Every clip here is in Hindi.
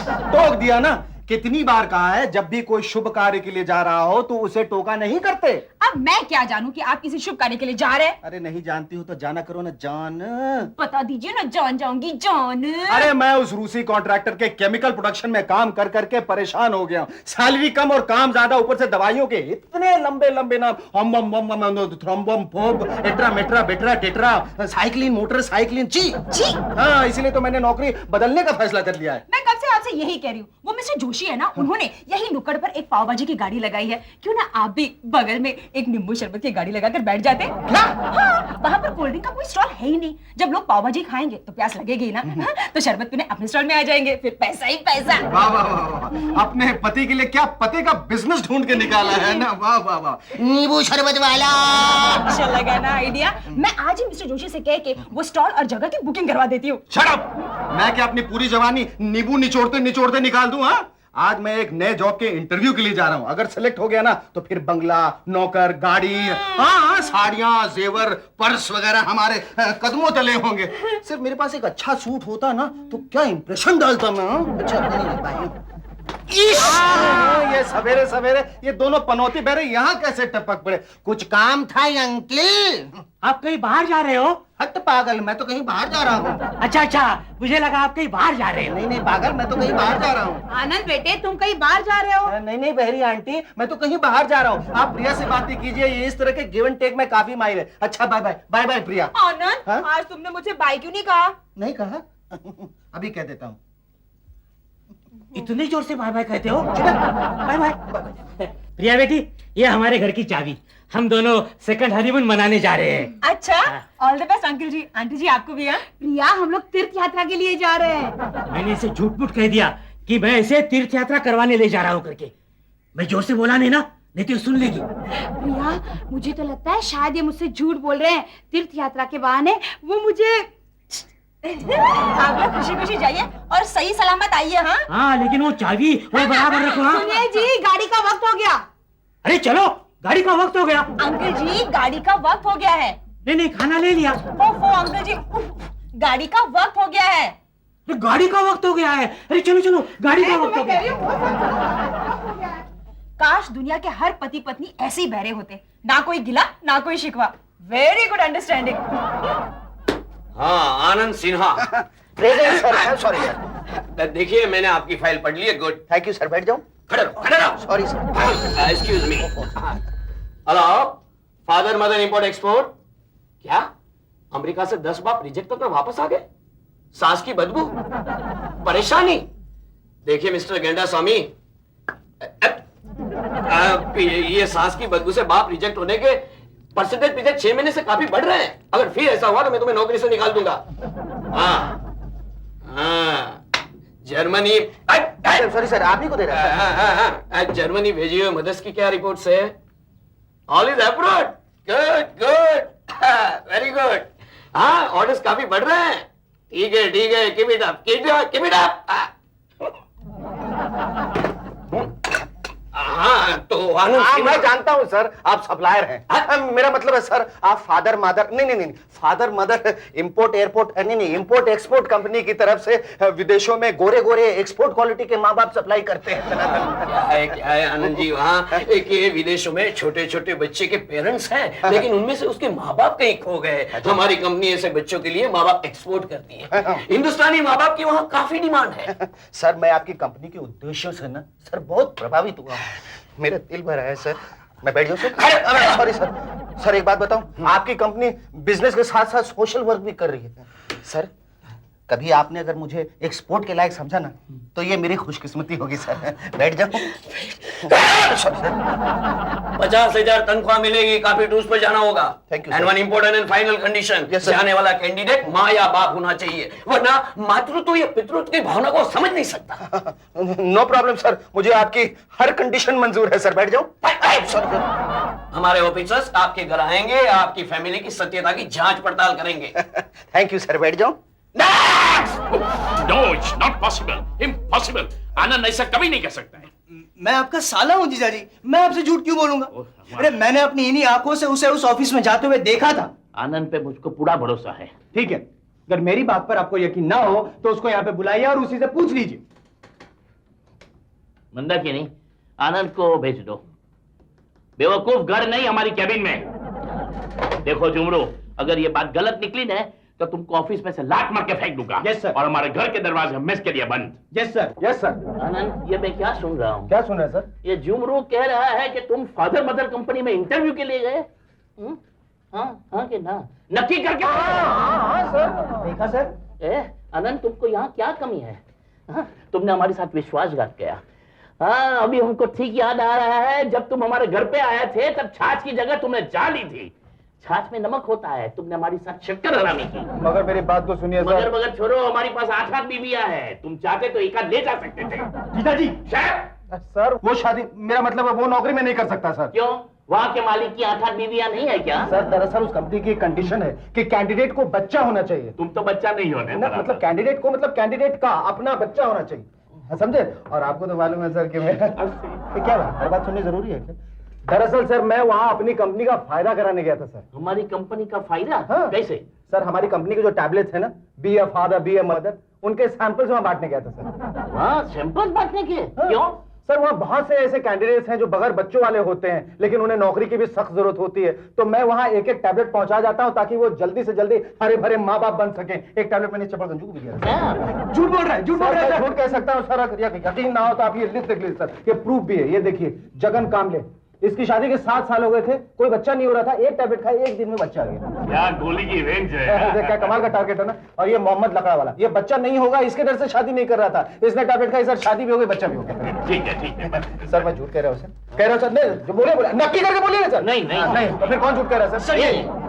टोक दिया ना। कितनी बार कहा है जब भी कोई शुभ कार्य के लिए जा रहा हो तो उसे टोका नहीं करते। अब मैं क्या जानूं कि आप किसी शुभ कार्य के लिए जा रहे हैं? अरे नहीं जानती हो तो जाना करो ना जान। बता दीजिए ना, जान जाऊंगी जान। अरे मैं उस रूसी कॉन्ट्रैक्टर के केमिकल प्रोडक्शन में काम कर करके परेशान हो गया हूँ। सैलरी कम और काम ज्यादा, ऊपर से दवाइयों के इतने लंबे लंबे नाम, थ्रोम्बम fob attire मेट्रा बेट्रा tetra cyclin motor cyclin ची जी हाँ, इसीलिए तो मैंने नौकरी बदलने का फैसला कर लिया है। मैं कब से आपसे यही कह रही हूँ। वो मिस्टर जोशी है ना, उन्होंने यही नुक्कड़ पर एक पाव भाजी की गाड़ी लगाई है। क्यों ना आप भी बगल में एक नींबू शरबत की गाड़ी लगाकर बैठ जाते। क्या? हाँ, वहाँ पर कोल्ड ड्रिंक का कोई स्टॉल है ही नहीं। जब लोग पाव भाजी खाएंगे तो प्यास लगेगी ना, हाँ? तो शरबत पीने अपने स्टॉल में आ जाएंगे, फिर पैसा ही पैसा। वाह वाह वाह, अपने पति के लिए क्या पति का बिजनेस ढूंढ के निकाला है ना। वाह वाह वाह, नींबू शरबत वाला। अच्छा लगा ना आइडिया। मैं आज ही मिस्टर जोशी से कह के वो स्टॉल और जगह की बुकिंग करवा देती हूँ। Shut up! मैं क्या अपनी पूरी जवानी नींबू निचोड़ते निचोड़ते निकाल दूं? हाँ, आज मैं एक नए जॉब के इंटरव्यू के लिए जा रहा हूं। अगर सिलेक्ट हो गया ना तो फिर बंगला, नौकर, गाड़ी, हाँ साड़ियां, जेवर, पर्स वगैरह हमारे कदमों तले होंगे। सिर्फ मेरे पास एक अच्छा सूट होता ना तो क्या इंप्रेशन डालता मैं। अच्छा नहीं भाई, ये सवेरे सवेरे ये दोनों पनौती बहरे यहाँ कैसे टपक पड़े? कुछ काम था अंकल। आप कहीं बाहर जा रहे हो? हट पागल, मैं तो कहीं बाहर जा रहा हूँ। अच्छा अच्छा, मुझे लगा आप कहीं बाहर जा रहे हो। नहीं नहीं पागल, मैं तो कहीं बाहर जा रहा हूँ। आनंद बेटे, तुम कहीं बाहर जा रहे हो? नहीं नहीं बहरी आंटी, मैं तो कहीं बाहर जा रहा हूँ। आप प्रिया से बात नहीं कीजिए, ये इस तरह के गिव एंड टेक में काफी माहिर है। अच्छा बाय बाय बाय बाय प्रिया। आनंद, हाँ? आज तुमने मुझे बाय क्यों नहीं कहा? नहीं कहा? अभी कह देता हूँ। इतने जोर से बाय बाय कहते हो? Bye bye. प्रिया बेटी, ये हमारे घर की चाबी। हम दोनों सेकंड हनीमून मनाने जा रहे हैं। अच्छा, all the best uncle ji. Auntie ji आपको भी है? प्रिया, हम लोग तीर्थ यात्रा के लिए जा रहे हैं। मैंने इसे झूठ मूठ कह दिया कि मैं इसे तीर्थ यात्रा करवाने ले जा रहा हूँ करके। मैं जोर से बोला नहीं ना, नहीं तो सुन लेगी। प्रिया, मुझे तो लगता है शायद ये मुझसे झूठ बोल रहे हैं। तीर्थ यात्रा के बहाने वो मुझे आप लोग खुशी खुशी जाइए और सही सलामत आइए। हाँ हाँ, लेकिन वो चाबी वो बराबर रखो। हाँ सुनिए जी, गाड़ी का वक्त हो गया। अरे चलो, गाड़ी का वक्त हो गया। अंकल जी, गाड़ी का वक्त हो गया है। नहीं नहीं, खाना ले लिया। ओफो अंकल जी, गाड़ी का वक्त हो गया है। तो गाड़ी का वक्त हो गया है। अरे चलो चलो, गाड़ी का वक्त हो गया। काश दुनिया के हर पति पत्नी ऐसे ही बहरे होते, ना कोई गिला ना कोई शिकवा। Very good understanding. हाँ, आनंद सिन्हा। Sorry sir. देखिए, मैंने आपकी फाइल पढ़ ली है। गुड, थैंक यू सर, बैठ जाओ। खड़े रहो, खड़े रहो। Sorry sir. Excuse me. Hello, father mother import export. क्या अमेरिका से 10 बाप रिजेक्ट कर वापस आ गए? सास की बदबू, परेशानी। देखिए मिस्टर गेंडा स्वामी, ये सास की बदबू से बाप रिजेक्ट होने के परसेंटेज पिछले 6 महीने से काफी बढ़ रहे हैं। अगर फिर ऐसा हुआ तो मैं तुम्हें नौकरी से निकाल दूंगा। हाँ हाँ, जर्मनी। सॉरी सर, आप ही को दे रहा है। जर्मनी भेजी हुई मदर्स की क्या रिपोर्ट्स है? All is approved. Good good, very good. हाँ, ऑर्डर्स काफी बढ़ रहे हैं। ठीक है ठीक है, keep it up, keep it up. हाँ तो मैं जानता हूँ सर, आप सप्लायर हैं। मेरा मतलब है सर, आप फादर मदर नहीं, फादर मदर इंपोर्ट एयरपोर्ट नहीं, इंपोर्ट एक्सपोर्ट कंपनी की तरफ से विदेशों में गोरे गोरे एक्सपोर्ट क्वालिटी के माँ बाप सप्लाई करते हैं। क्या है आनंद जी, वहाँ एक ये विदेशों में छोटे छोटे बच्चे के पेरेंट्स हैं, लेकिन उनमें से उसके माँ बाप कहीं खो गए। हमारी कंपनी ऐसे बच्चों के लिए माँ बाप एक्सपोर्ट करती है। हिंदुस्तानी माँ बाप की वहाँ काफी डिमांड है। सर, मैं आपकी कंपनी के उद्देश्यों से ना सर बहुत प्रभावित हुआ। मेरा दिल भरा है सर। मैं बैठ जाऊँ सर? Sorry sir. सर एक बात बताऊं, आपकी कंपनी बिजनेस के साथ साथ सोशल वर्क भी कर रही है सर। कभी आपने अगर मुझे एक्सपोर्ट के लायक समझा ना तो ये मेरी खुशकिस्मती होगी सर। बैठ जाओ। 50,000 तनख्वाह मिलेगी। काफी टूर्स पर जाना होगा। Thank you, and sir. One important and final condition, Yes, sir. जाने वाला कैंडिडेट माँ या बाप होना चाहिए, वरना मातृत्व या पितृत्व की भावना को समझ नहीं सकता। नो प्रॉब्लम सर, मुझे आपकी हर कंडीशन मंजूर है सर। बैठ जाओ। हमारे ऑफिसर्स आपके घर आएंगे, आपकी फैमिली की सत्यता की जांच पड़ताल करेंगे। थैंक यू सर, बैठ जाओ। No, it's not possible. Impossible. आनंद ऐसा कभी नहीं कर सकता है। मैं आपका साला हूँ जीजाजी, मैं आपसे झूठ क्यों बोलूंगा? अरे मैंने अपनी इन्हीं आंखों से उसे उस ऑफिस में जाते हुए देखा था। आनंद पे मुझको पूरा भरोसा है। ठीक है, अगर मेरी बात पर आपको यकीन ना हो तो उसको यहाँ पे बुलाइए और उसी से पूछ लीजिए। मंदाकिनी, आनंद को भेज दो। बेवकूफ, घर नहीं हमारी कैबिन में। देखो जुमरू, अगर ये बात गलत निकली ना तो तुमको ऑफिस में से लात मार के फेंक दूंगा। Yes, sir. और हमारे घर के दरवाजे हमेशा के लिए बंद। Yes sir, yes sir. Anand, ये मैं क्या सुन रहा हूँ? क्या सुन रहे हैं सर? ये जुमरू कह रहा है कि तुम फादर मदर कंपनी में इंटरव्यू के लिए गए। हाँ कि ना? नक्की करके हाँ सर, देखा सर। आनंद, तुमको यहाँ क्या कमी है? तुमने हमारे साथ विश्वासघात किया। हाँ, अभी हमको ठीक याद आ रहा है, जब तुम हमारे घर पे आए थे तब छाछ की जगह तुमने चाह ली थी। छाछ में नमक होता है, तुमने हमारी साथ शक्कर हरामी की। मगर मेरी बात तो सुनिए सर। मगर छोड़ो, हमारी पास 8 बीवियां हैं। तुम चाहते तो एक आध ले जा सकते थे। जीजाजी। शायद। सर वो शादी, मेरा मतलब है वो नौकरी में नहीं कर सकता सर। क्यों? वहाँ के मालिक की 8 बीवियां नहीं है क्या? सर दरअसल उस कंपनी की कंडीशन है कि कैंडिडेट को बच्चा होना चाहिए। तुम तो बच्चा नहीं होने ना, मतलब कैंडिडेट को, मतलब कैंडिडेट का अपना बच्चा होना चाहिए, समझे? और आपको तो मालूम है सर कि मैं क्या बात, हर बात सुननी जरूरी है क्या? दरअसल सर मैं वहाँ अपनी कंपनी का फायदा कराने गया था सर। हमारी कंपनी का फायदा? हाँ। कैसे? सर हमारी कंपनी के जो टैबलेट्स है ना, be a father be a mother, उनके सैंपल्स वहाँ बांटने गया था सर। वहाँ सैंपल्स बांटने के? हाँ। क्यों? सर वहाँ बहुत से ऐसे कैंडिडेट्स हैं जो बगैर बच्चों वाले होते हैं, लेकिन उन्हें नौकरी की भी सख्त जरूरत होती है, तो मैं वहाँ एक एक टैबलेट पहुंचा जाता हूँ ताकि वो जल्दी से जल्दी हरे भरे माँ बाप बन सकें। एक टैबलेट मैंने चप्पल गंजू को भी दिया। क्या? झूठ बोल रहा है, झूठ बोल रहा है, झूठ कह सकता हूँ सर, यकीन ना हो तो आप ये लिस्ट देख लीजिए सर, ये प्रूफ भी है। ये देखिए, जगन कामले, इसकी शादी के 7 साल हो गए थे, कोई बच्चा नहीं हो रहा था, एक टैबलेट खाए 1 दिन में बच्चा आ गया। क्या गोली की रेंज है। क्या कमाल का टारगेट है ना। और ये मोहम्मद लकड़ा वाला, ये बच्चा नहीं होगा इसके डर से शादी नहीं कर रहा था, इसने टैबलेट खाई सर, शादी भी हो गई, बच्चा भी हो गया। ठीक है सर मैं झूठ कह रहा हूँ सर, कह रहा हूँ सर, नहीं जो बोले नक्की करके बोलिए ना सर। नहीं। तो फिर कौन झूठ कह रहा है सर?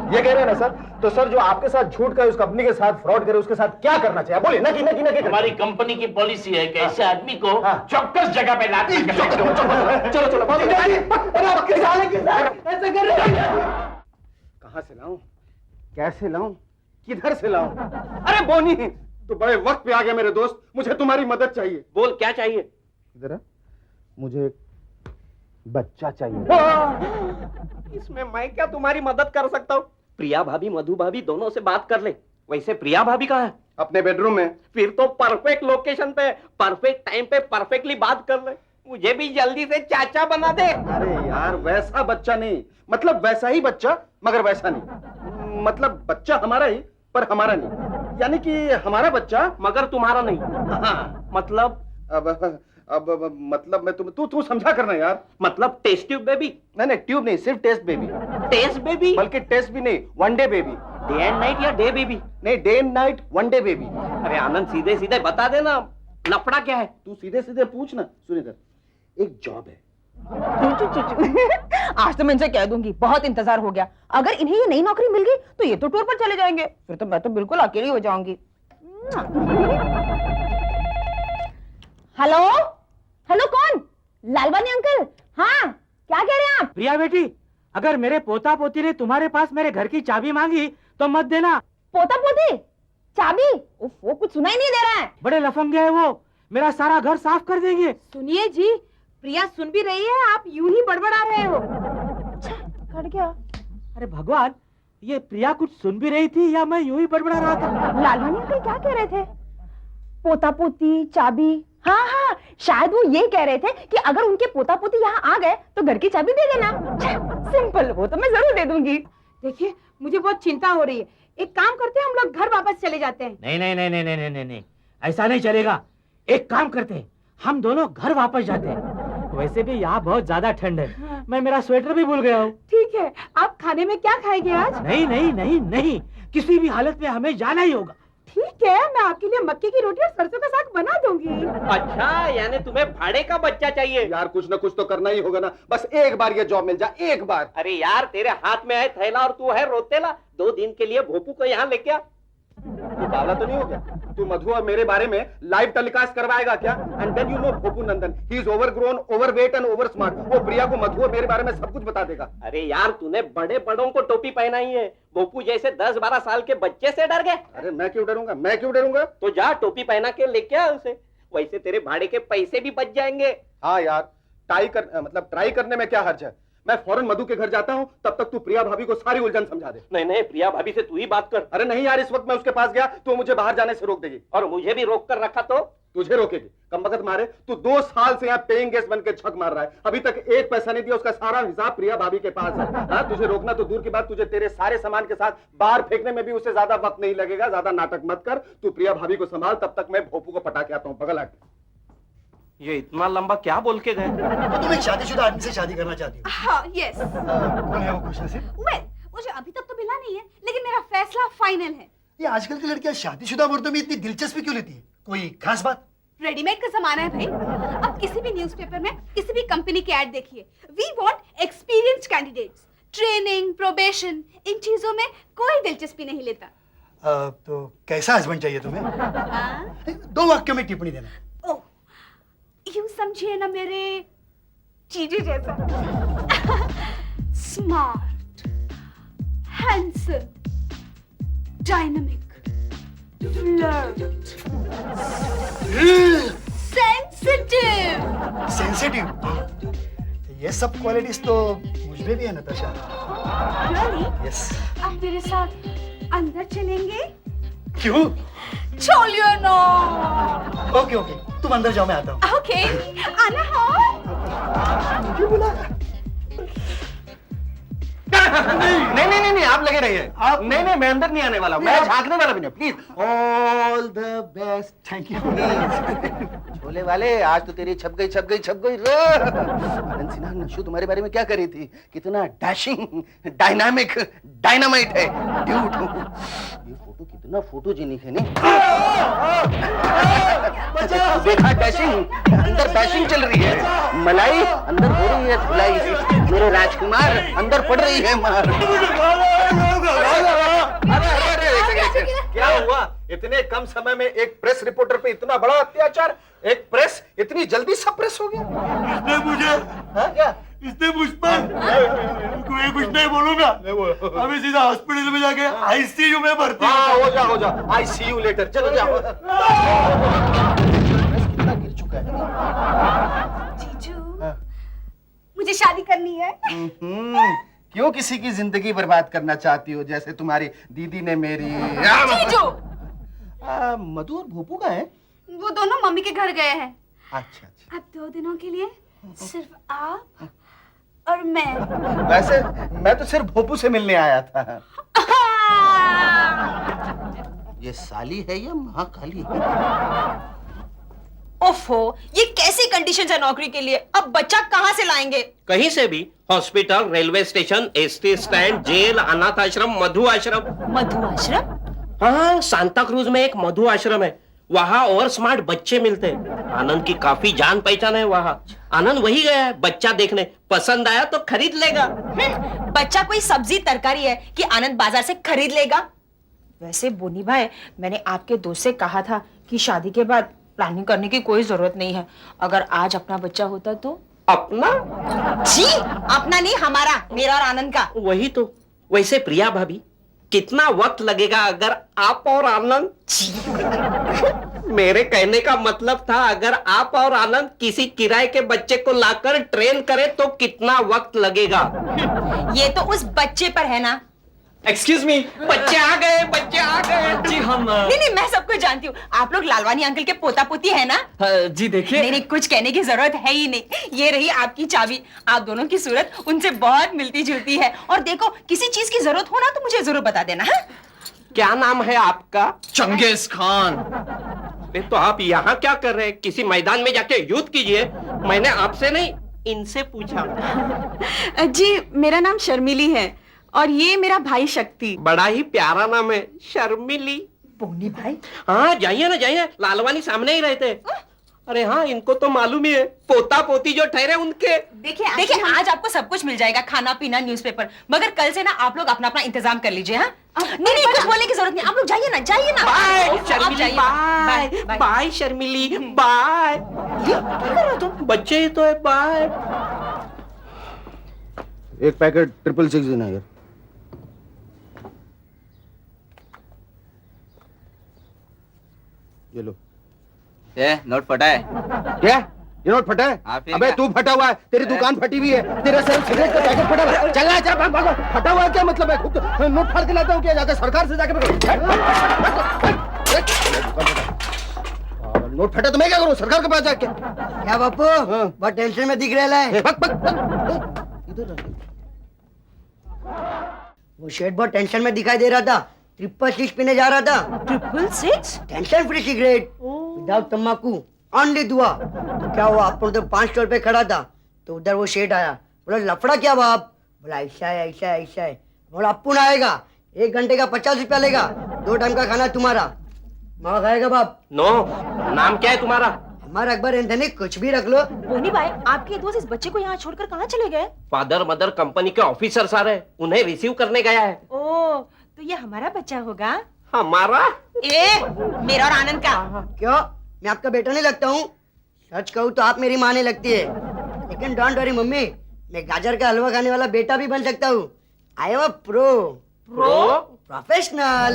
ये कह रहे हैं ना सर, तो सर जो आपके साथ झूठ करे, उस कंपनी के साथ फ्रॉड करे, उसके साथ क्या करना चाहिए बोलिए? नक्की हमारी कंपनी की पॉलिसी है कि ऐसे आदमी को हाँ। चौक्कस जगह पे लात मार के फेंक दो। चलो ऐसे कर रहे हैं। कहां से लाऊं, कैसे लाऊं, किधर से लाऊं? अरे बोनी, तो बड़े वक्त पे आ गया मेरे दोस्त, मुझे तुम्हारी मदद चाहिए। बोल, क्या चाहिए? इधर आ, मुझे एक बच्चा चाहिए। इसमें मैं क्या तुम्हारी मदद कर सकता हूँ? प्रिया भाभी, मधु भाभी दोनों से बात कर ले। वैसे प्रिया भाभी कहाँ है? अपने बेडरूम में। फिर तो परफेक्ट लोकेशन पे, परफेक्ट टाइम पे परफेक्टली बात कर ले। मुझे भी जल्दी से चाचा बना दे। अरे यार वैसा बच्चा नहीं, मतलब वैसा ही बच्चा मगर वैसा नहीं, मतलब बच्चा हमारा ही पर हमारा नहीं, यानी कि हमारा बच्चा मगर तुम्हारा नहीं। हाँ। मतलब अब मतलब मैं तू समझा करना यार। मतलब टेस्ट ट्यूब बेबी? नहीं ट्यूब नहीं, सिर्फ टेस्ट बेबी। Test baby? बल्कि टेस्ट भी नहीं, 1 day baby. Day and night या डे बेबी? नहीं, day and night 1 day baby. अरे आनंद, सीधे सीधे बता देना, लफड़ा क्या है? तू सीधे सीधे पूछ ना। सुन इधर, एक जॉब है। आज तो मैं इनसे कह दूंगी, बहुत इंतजार हो गया। अगर इन्हें ये नई नौकरी मिल गई तो ये तो टूर पर चले जाएंगे, फिर तो मैं तो बिल्कुल अकेली हो जाऊंगी। हेलो हेलो, कौन? लालवानी अंकल? हाँ, क्या कह रहे हैं आप? प्रिया बेटी, अगर मेरे पोता पोती ने तुम्हारे पास मेरे घर की चाबी मांगी तो मत देना। पोता पोती? चाबी? उफ, वो कुछ सुनाई नहीं दे रहा है। बड़े लफंगे हैं वो, मेरा सारा घर साफ कर देंगे। सुनिए जी, प्रिया सुन भी रही है, आप यूं ही बड़बड़ा रहे हो। कट गया। अरे भगवान, ये प्रिया कुछ सुन भी रही थी या मैं यूं ही बड़बड़ा रहा था? लालवानी अंकल क्या कह रहे थे? पोता पोती, चाबी? हाँ हाँ, शायद वो ये कह रहे थे कि अगर उनके पोता पोती यहाँ आ गए तो घर की चाबी दे देना। सिंपल, वो तो मैं जरूर दे दूंगी। देखिए, मुझे बहुत चिंता हो रही है। एक काम करते हैं, हम लोग घर वापस चले जाते हैं। नहीं नहीं नहीं नहीं नहीं नहीं नहीं, ऐसा नहीं चलेगा। एक काम करते हैं, हम दोनों घर वापस जाते हैं। वैसे भी यहाँ बहुत ज्यादा ठंड है, मैं मेरा स्वेटर भी भूल गया हूँ। ठीक है, आप खाने में क्या खाएंगे आज? नहीं नहीं नहीं नहीं, किसी भी हालत में हमें जाना ही होगा। ठीक है, मैं आपके लिए मक्के की रोटी और सरसों का साग बना दूंगी। अच्छा, यानी तुम्हें भाड़े का बच्चा चाहिए? यार कुछ ना कुछ तो करना ही होगा ना, बस एक बार ये जॉब मिल जाए, एक बार। अरे यार, तेरे हाथ में है थैला और तू है रोतेला। 2 दिन के लिए भोपू को यहाँ लेके आ। तू बावला तो नहीं हो गया? तू मधु और मेरे बारे में लाइव टेलीकास्ट करवाएगा क्या? And then you know Bhopu Nandan, he is overgrown, overweight and over smart. वो प्रिया को मधु और मेरे बारे में सब कुछ बता देगा। अरे यार, तूने बड़े बड़ों को टोपी पहनाई है, भोपू जैसे 10-12 साल के बच्चे से डर गए? अरे मैं क्यों डरूंगा? तो जा टोपी पहना के लेके आ उसे, वैसे तेरे भाड़े के पैसे भी बच जाएंगे। हाँ यार, ट्राई करने में क्या हर्ज है? मैं फौरन मधु के घर जाता हूँ, तब तक तू प्रिया भाभी को सारी उलझन समझा दे। नहीं, प्रिया भाभी से तू ही बात कर। अरे नहीं यार, इस वक्त मैं उसके पास गया तो मुझे बाहर जाने से रोक देगी। और मुझे भी रोक कर रखा तो? तुझे रोकेगी? कमबख्त मारे, तू 2 साल से यहाँ पेइंग गेस्ट बन के छक मार रहा है, अभी तक 1 पैसा नहीं दिया, उसका सारा हिसाब प्रिया भाभी के पास है। हाँ, तुझे रोकना तो दूर की बात, तुझे तेरे सारे सामान के साथ बाहर फेंकने में भी उसे ज्यादा वक्त नहीं लगेगा। ज्यादा नाटक मत कर, तू प्रिया भाभी को संभाल, तब तक मैं भोपू को पटा के आता हूँ। बगल हट। ये इतना लंबा क्या बोल के गए? तो तुम एक शादीशुदा आदमी से शादी करना चाहती हो? हाँ, यस। कौन है वो खुशनसीब? वेल, मुझे अभी तक तो मिला नहीं है, लेकिन मेरा फैसला फाइनल है। ये आजकल की लड़कियां शादीशुदा औरतों में इतनी दिलचस्पी क्यों लेती है? कोई खास बात? रेडीमेड का जमाना है भाई। अब किसी भी न्यूज़पेपर में किसी भी कंपनी की ऐड देखिए, we want experienced candidates. Training, probation, इन चीजों में कोई दिलचस्पी नहीं लेता। तो कैसा हस्बैंड चाहिए तुम्हें? हाँ? 2 वाक्यों में टिप्पणी देना। ओह, यूं समझिए ना मेरे जीजू जैसा। Smart, handsome, dynamic, flirt, sensitive. Sensitive? ये सब क्वालिटीज तो मुझ में भी है नताशा। रियली? यस। आप मेरे साथ अंदर चलेंगे? क्यों? छोलियो नो। ओके ओके, तुम अंदर जाओ, मैं आता हूँ। ओके, आना हो। क्यों बुला? नहीं, आप लगे रहिए। आप नहीं, मैं अंदर नहीं आने वाला, मैं झांकने वाला भी नहीं। Please, all the best. Thank you. Chole वाले, आज तो तेरी छप गई आनंद सिन्हा नशु तुम्हारे बारे में क्या करी थी? कितना डैशिंग, डायनामिक, डायनामाइट है ड्यूड। ये फोटो कितना फोटोजेनिक है नहीं? देखा डैशिंग, अंदर डैशिंग चल रही है। मलाई अंदर हो रही है धुलाई। मेरे राजकुमार अंदर पड़ रही है मार। अरे, क्या हुआ? इतने कम समय में एक प्रेस रिपोर्टर पे इतना बड़ा अत्याचार? एक प्रेस इतनी जल्दी सप्रेस हो गया? इसने मुझे, हाँ, क्या? इसने मुझ पर कोई कुछ नहीं बोलूंगा। अभी सीधा हॉस्पिटल में जाके आईसीयू में भर्ती। हाँ, हो जा। आई सी यू लेटर। चलो जाओ। कितना गिर चुका है। जीजू, मुझे शादी करनी है। क्यों किसी की जिंदगी बर्बाद करना चाहती हो, जैसे तुम्हारी दीदी ने मेरी? जीजू, मधु और भूपू का है? वो दोनों मम्मी के घर गए हैं। अच्छा। अब 2 दिनों के लिए सिर्फ आप और मैं। वैसे मैं तो सिर्फ भोपू से मिलने आया था। ये साली है या महाकाली है? ओफो, ये कैसी कंडीशंस है नौकरी के लिए? अब बच्चा कहाँ से लाएंगे? कहीं से भी, hospital, railway station, ST stand, jail, अनाथ आश्रम, मधु आश्रम। मधु आश्रम? हाँ, सांता क्रूज में एक मधु आश्रम है, वहाँ और स्मार्ट बच्चे मिलते हैं। आनंद की काफी जान पहचान है वहाँ। आनंद वही गया है बच्चा देखने, पसंद आया तो खरीद लेगा। बच्चा कोई सब्जी तरकारी है कि आनंद बाजार से खरीद लेगा? वैसे बोनी भाई, मैंने आपके दोस्त से कहा था कि शादी के बाद प्लानिंग करने की कोई जरूरत नहीं है। अगर आज अपना बच्चा होता तो? अपना? जी, अपना नहीं, हमारा, मेरा और आनंद का। वही तो। वैसे प्रिया भाभी, कितना वक्त लगेगा अगर आप और आनंद? मेरे कहने का मतलब था, अगर आप और आनंद किसी किराए के बच्चे को लाकर ट्रेन करें तो कितना वक्त लगेगा? ये तो उस बच्चे पर है ना। एक्सक्यूज मी, बच्चे आ गए। जी हम नहीं, मैं सब कुछ जानती हूँ। आप लोग लालवानी अंकल के पोता पोती है ना? जी देखिए। नहीं, कुछ कहने की जरूरत है ही नहीं। ये रही आपकी चाबी। आप दोनों की सूरत उनसे बहुत मिलती जुलती है। और देखो, किसी चीज की जरूरत हो ना तो मुझे जरूर बता देना। हाँ? क्या नाम है आपका? Genghis Khan. तो आप यहाँ क्या कर रहे हैं? किसी मैदान में जाके युद्ध कीजिए। मैंने आपसे नहीं, इनसे पूछा। जी, मेरा नाम शर्मिली है और ये मेरा भाई शक्ति। बड़ा ही प्यारा नाम है, शर्मिली। बोनी भाई? हाँ, जाइए ना, जाइए। लालवानी सामने ही रहते। अरे हाँ, इनको तो मालूम ही है, पोता पोती जो ठहरे उनके। देखिए, आज आपको सब कुछ मिल जाएगा, खाना पीना, न्यूज़पेपर। मगर कल से ना आप लोग अपना अपना इंतजाम कर लीजिए। हाँ? नहीं, कुछ बोलने की जरूरत नहीं। आप लोग जाइए ना। बाय आप शर्मिली, जाइए। बाय बाय शर्मिली, बाय। क्या कर रहे हो तुम? बच्चे ही तो है, बाय। एक पैकेट 666 देना यार। ये लो। नोट फटा है। क्या? ये नोट फटा है? आप ही अबे का- तू फटा हुआ है, तेरी दुकान फटी हुई है, तेरा सिगरेट का पैकेट फटा हुआ है। चल भागो। फटा हुआ है क्या मतलब है? खुद नोट फाड़ के लाता हूँ क्या? जाकर सरकार से जाके नोट फटा तो मैं क्या करूं सरकार के पास जाके? क्या बापू बहुत टेंशन में दिख रहा है। इधर वो शेठ बहुत टेंशन में दिखाई दे रहा था। 666 पीने जा रहा था। 666? टेंशन फ्री सिगरेट विदाउट तम्बाकू ओनली दुआ। तो क्या हुआ, अपन तो 5 पे खड़ा था तो उधर वो शेठ आया। बोला लफड़ा क्या बाप? बोला ऐसा है ऐसा है ऐसा है। बोला अपुन आएगा 1 घंटे का 50 रुपया लेगा, 2 टाइम का खाना तुम्हारा। माँ खाएगा बाप? नो, नाम क्या है तुम्हारा? हमारा अकबर एंथनी, कुछ भी रख लो। बोनी भाई, आपके दोस्त इस बच्चे को यहाँ छोड़कर कहाँ चले गए? फादर मदर कंपनी के ऑफिसर्स आ रहे हैं, उन्हें रिसीव करने गया है। ओ, तो ये हमारा बच्चा होगा? हमारा? मेरा और आनंद का। क्यों, मैं आपका बेटा नहीं लगता हूँ? सच कहूँ तो आप मेरी माँ नहीं लगती है, लेकिन डोंट वरी मम्मी, मैं गाजर का हलवा खाने वाला बेटा भी बन सकता हूँ। I am a professional.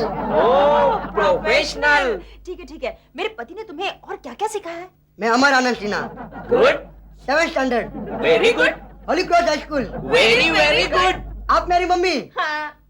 Professional. ठीक है। मेरे पति ने तुम्हें और क्या क्या सिखाया है? मैं Amar Anand Sinha, good, 7th standard, very good, holy cross high school. Very very good. आप मेरी मम्मी,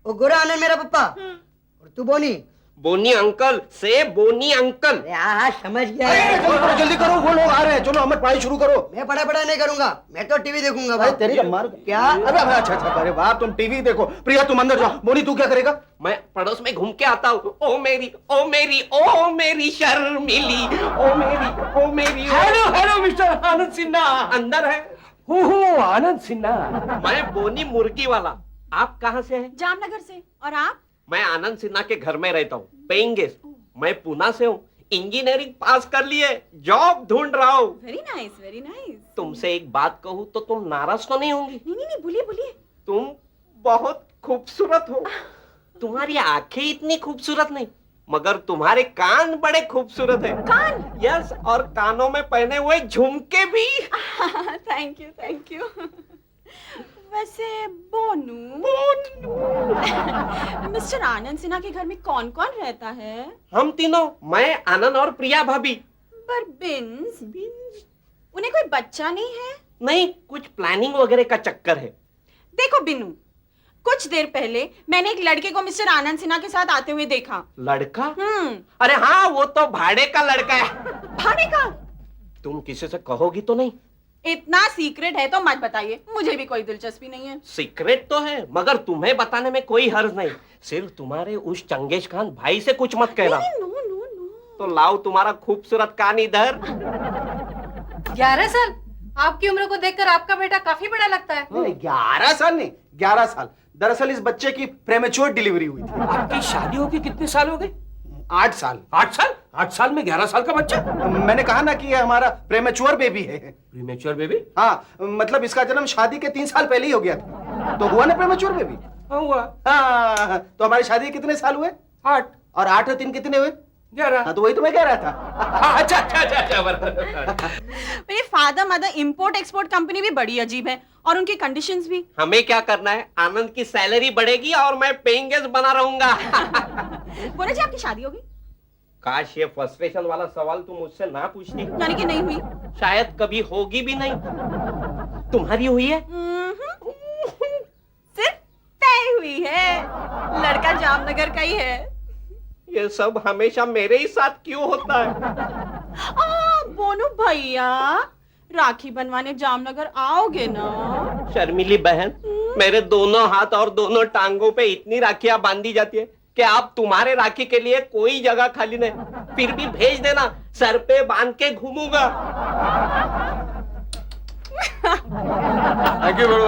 वो गोरा आनंद मेरा पप्पा, और तू बोनी। बोनी अंकल से बोनी अंकल। हाँ समझ गया। करो, जल्दी करो, वो लोग आ रहे हैं। चलो अमर पढ़ाई शुरू करो। मैं पढ़ा नहीं करूंगा, मैं तो टीवी देखूंगा भाई भाई। तेरी मार क्या? अरे अच्छा अरे वाह, तुम टीवी देखो। प्रिया तुम अंदर जाओ। मोनी तू क्या करेगा? मैं पड़ोस में घूम के आता हूँ। ओ मेरी शर्मिली, ओ मेरी। हेलो मिस्टर आनंद सिन्हा। अंदर है। आनंद सिन्हा। मैं बोनी मुर्गी वाला। आप कहाँ से हैं? जामनगर से। और आप? मैं आनंद सिन्हा के घर में रहता हूँ, पेइंग गेस्ट। मैं पुणे से हूँ, इंजीनियरिंग पास कर लिए, जॉब ढूंढ रहा हूँ। Very nice, very nice. तुमसे एक बात कहूँ तो तुम नाराज तो नहीं होंगी? नहीं, बोलिए। तुम बहुत खूबसूरत हो। तुम्हारी आंखें इतनी खूबसूरत नहीं, मगर तुम्हारे कान बड़े खूबसूरत हैं। कान? यस, और कानों में पहने हुए झुमके भी। Thank you. वैसे बोनू, मिस्टर आनंद सिन्हा के घर में कौन कौन रहता है? हम तीनों, मैं, आनंद और प्रिया भाभी। पर बिन्स उन्हें कोई बच्चा नहीं है? नहीं, कुछ प्लानिंग वगैरह का चक्कर है। देखो बिन्नू, कुछ देर पहले मैंने एक लड़के को मिस्टर आनंद सिन्हा के साथ आते हुए देखा। लड़का? अरे हाँ, वो तो भाड़े का लड़का है। भाड़े का? तुम किसी से कहोगी तो नहीं? इतना सीक्रेट है तो मत बताइए, मुझे भी कोई दिलचस्पी नहीं है। सीक्रेट तो है, मगर तुम्हें बताने में कोई हर्ज नहीं। सिर्फ तुम्हारे उस चंगेज खान भाई से कुछ मत कहना। नो। तो लाओ तुम्हारा खूबसूरत कान इधर। 11 साल? आपकी उम्र को देखकर आपका बेटा काफी बड़ा लगता है। 11 साल नहीं, 11 साल। दरअसल इस बच्चे की प्रेमेच्योर डिलीवरी हुई थी। आपकी शादी होके कितने साल हो गए? 8 साल। 8 साल? 8 साल में 11 साल का बच्चा? मैंने कहा ना कि ये हमारा प्रेमेच्योर बेबी है। Premature baby? हाँ, मतलब इसका जन्म शादी के 3 साल पहले ही हो गया था, तो हुआ ना प्रेमेच्योर बेबी। हाँ हुआ। हाँ, तो हमारी शादी के कितने साल हुए? 8 और 8 और 3 कितने हुए? 11। हाँ, तो वही तो मैं कह रहा था। अच्छा। मेरे father mother import export company भी बड़ी अजीब है, और उनकी कंडीशंस भी। हमें क्या करना है? आनंद की सैलरी बढ़ेगी और मैं पेइंग गेस्ट बना रहूंगा। बोले जी, आपकी शादी होगी? काश ये फ्रस्ट्रेशन वाला सवाल तुम मुझसे ना पूछती। यानी कि नहीं हुई? शायद कभी होगी भी नहीं। तुम्हारी हुई है? सिर्फ तय हुई है, लड़का जामनगर का ही है। ये सब हमेशा मेरे ही साथ क्यों होता है? बोनू भैया, राखी बनवाने जामनगर आओगे ना? शर्मिली बहन, मेरे दोनों हाथ और दोनों टांगों पे इतनी राखियां बांधी जाती है कि आप तुम्हारे राखी के लिए कोई जगह खाली नहीं। फिर भी भेज देना, सर पे बांध के घूमूंगा। थैंक यू बड़ू।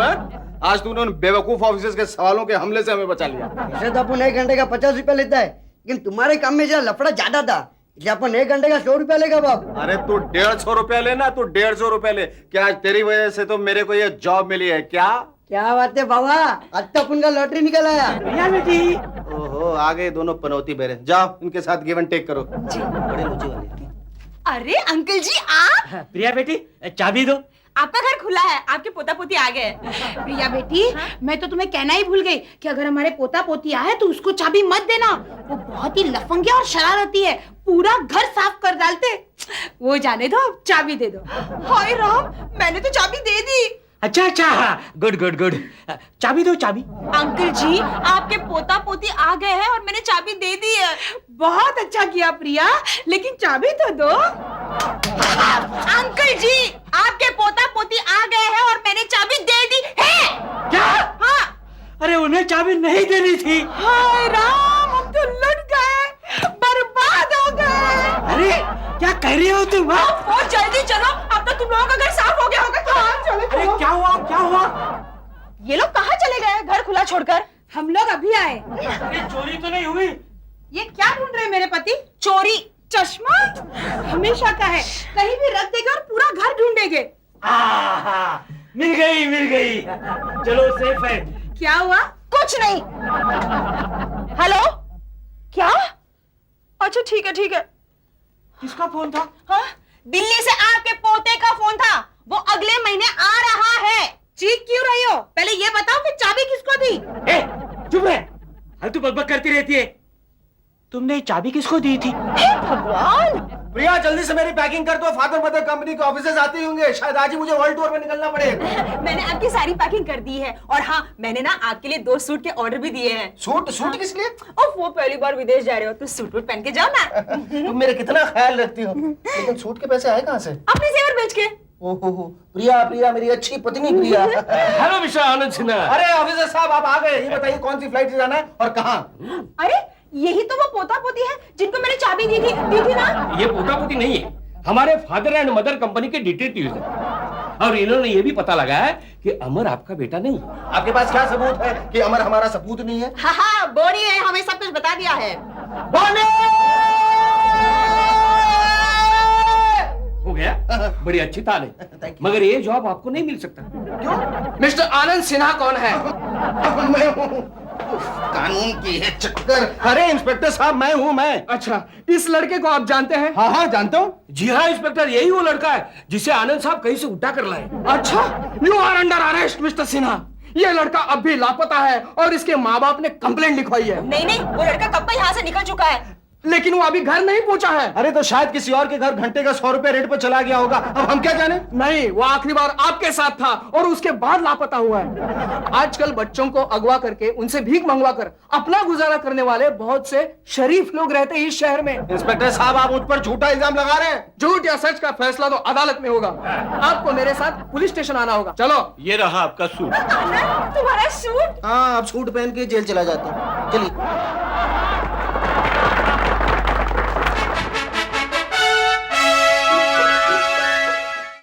आज तूने उन बेवकूफ ऑफिसर्स के सवालों के हमले से हमें बचा लिया। ऐसे तो अपन 1 घंटे का 50 रुपया लेता है, लेकिन तुम्हारे काम में जरा लफड़ा ज्यादा था, इसलिए अपन 1 घंटे का 100 रुपया लेगा बाप। अरे तू 150 रुपया लेना, तू 150 रुपया ले। क्या आज तेरी वजह से तो मेरे को ये जॉब मिली है क्या? क्या बात है बाबा, आज तो अपन का लॉटरी निकल आया। प्रिया बेटी। ओहो, आ गए दोनों पनौती बेरे। जाओ इनके साथ गिव एंड टेक करो। बड़े मुझे वाले। अरे अंकल जी, आप? प्रिया बेटी, चाबी दो। आपका घर खुला है, आपके पोता पोती आ गए। प्रिया बेटी, मैं तो तुम्हें कहना ही भूल गई कि अगर हमारे पोता पोती आए तो उसको चाबी मत देना। वो बहुत ही लफंगिया और शरारती है, पूरा घर साफ कर डालते। वो जाने दो, चाबी दे दो। हाय राम, मैंने तो चाबी दे दी। अच्छा अच्छा, गुड गुड गुड। चाबी दो, चाबी। अंकल जी, आपके पोता पोती आ गए हैं और मैंने चाबी दे दी है। बहुत अच्छा किया प्रिया, लेकिन चाबी तो दो। अंकल जी, आपके पोता पोती आ गए हैं और मैंने चाबी दे दी है। क्या? हाँ। अरे उन्हें चाबी नहीं देनी थी। हाय राम, हम तो लुट गए, बर्बाद हो गए। अरे क्या कह रही हो तुम? हाँ? बहुत जल्दी चलो, अब तो तुम लोगों का घर साफ हो गया होगा। हाँ, चलो अरे क्या हुआ, क्या हुआ? ये लोग कहाँ चले गए घर खुला छोड़कर? हम लोग अभी आए। अरे चोरी तो नहीं हुई? ये क्या ढूंढ रहे मेरे पति? चोरी। चश्मा हमेशा का है, कहीं भी रख देंगे और पूरा घर ढूंढेंगे। मिल गई, मिल गई। चलो सेफ है। क्या हुआ? कुछ नहीं। हेलो, क्या? अच्छा ठीक है ठीक है। किसका फोन था? हाँ? दिल्ली से आपके पोते का फोन था, वो अगले महीने आ रहा है। चीख क्यों रही हो? पहले ये बताओ कि चाबी किसको दी? ए, चुप है। हर तू बकबक करती रहती है। तुमने चाबी किसको दी थी? भगवान। प्रिया जल्दी से मेरी पैकिंग कर दो, फादर मदर कंपनी के ऑफिसर्स आते ही होंगे, शायद आज ही मुझे वर्ल्ड टूर पे निकलना पड़ेगा। मैंने आपकी सारी पैकिंग कर दी है और हाँ, मैंने ना आपके लिए 2 सूट के ऑर्डर भी दिए हैं। सूट? सूट किस लिए? और वो पहली बार विदेश जा रहे हो तो सूट वूट पहन के जाओ ना। तुम मेरा कितना ख्याल रखती हो, लेकिन सूट के पैसे आए कहाँ से? अपने जेवर बेच के। ओहो, प्रिया प्रिया मेरी अच्छी पत्नी प्रिया। हेलो मिस्टर आनंद सिन्हा। अरे ऑफिसर साहब आप आ गए, ये बताइए कौन सी फ्लाइट से जाना है और कहाँ? अरे यही तो वो पोता पोती है जिनको मैंने चाबी दी थी ना। ये पोता पोती नहीं है, हमारे फादर एंड मदर कंपनी के डिटेक्टिव्स हैं और इन्होंने ये भी पता लगाया कि अमर आपका बेटा नहीं है। आपके पास क्या सबूत है कि अमर हमारा सपूत नहीं है? हाँ हाँ, बोनी है, हमें सब कुछ बता दिया है। हो गया? बड़ी अच्छी ताल है, मगर ये जॉब आपको नहीं मिल सकता। क्यों? मिस्टर आनंद सिन्हा कौन है? मैं हूँ। कानून की है चक्कर। अरे इंस्पेक्टर साहब मैं हूँ मैं। अच्छा, इस लड़के को आप जानते हैं? हाँ हाँ जानता हूँ। जी हाँ इंस्पेक्टर, यही वो लड़का है जिसे आनंद साहब कहीं से उठा कर लाए। अच्छा, you are under arrest mister Sinha. ये लड़का अब भी लापता है और इसके माँ बाप ने कंप्लेंट लिखवाई है। नहीं नहीं, वो लड़का कब का यहाँ से निकल चुका है। लेकिन वो अभी घर नहीं पहुंचा है। अरे तो शायद किसी और के घर घंटे का 100 रुपए रेट पर चला गया होगा, अब हम क्या जाने? नहीं, वो आखिरी बार आपके साथ था और उसके बाद लापता हुआ है। आजकल बच्चों को अगवा करके उनसे भीख मंगवा कर अपना गुजारा करने वाले बहुत से शरीफ लोग रहते हैं इस शहर में। इंस्पेक्टर साहब आप मुझ पर झूठा इल्जाम लगा रहे हैं। झूठ या सच का फैसला तो अदालत में होगा। आपको मेरे साथ पुलिस स्टेशन आना होगा। चलो। ये रहा आपका सूट। तुम्हारा सूट। हाँ अब सूट पहन के जेल चला जाता हूँ, चलिए।